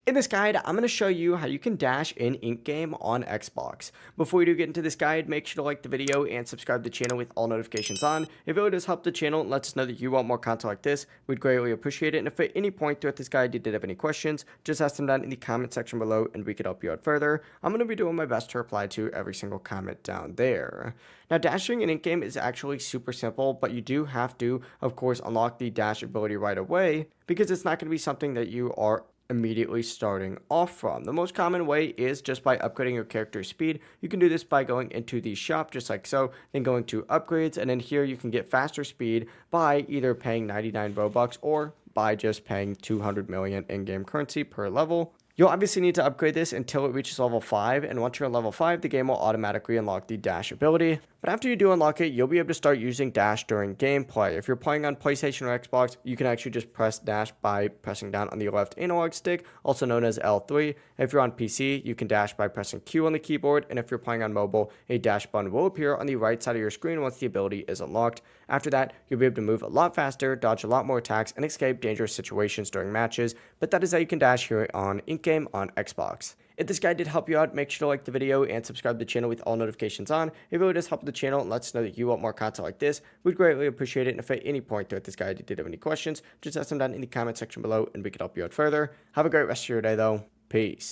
In this guide, I'm going to show you how you can dash in Ink Game on Xbox. Before we do get into this guide, make sure to like the video and subscribe to the channel with all notifications on. It really does help the channel and lets us know that you want more content like this. We'd greatly appreciate it. And if at any point throughout this guide you did have any questions, just ask them down in the comment section below and we could help you out further. I'm going to be doing my best to reply to every single comment down there. Now, dashing in Ink Game is actually super simple, but you do have to, of course, unlock the dash ability right away because it's not going to be something that you are immediately starting off from. The most common way is just by upgrading your character's speed. You can do this by going into the shop just like so, then going to upgrades, and then here you can get faster speed by either paying 99 Robux or by just paying 200 million in-game currency per level. You'll obviously need to upgrade this until it reaches level 5, and once you're at level 5, the game will automatically unlock the dash ability. But after you do unlock it, you'll be able to start using dash during gameplay. If you're playing on PlayStation or Xbox, you can actually just press dash by pressing down on the left analog stick, also known as L3. If you're on PC, you can dash by pressing Q on the keyboard, and if you're playing on mobile, a dash button will appear on the right side of your screen once the ability is unlocked. After that, you'll be able to move a lot faster, dodge a lot more attacks, and escape dangerous situations during matches, but that is how you can dash here on Ink Game on Xbox. If this guide did help you out, make sure to like the video and subscribe to the channel with all notifications on. It really does help the channel and lets us know that you want more content like this. We'd greatly appreciate it. And if at any point throughout this guide you did have any questions, just ask them down in the comment section below and we can help you out further. Have a great rest of your day though. Peace.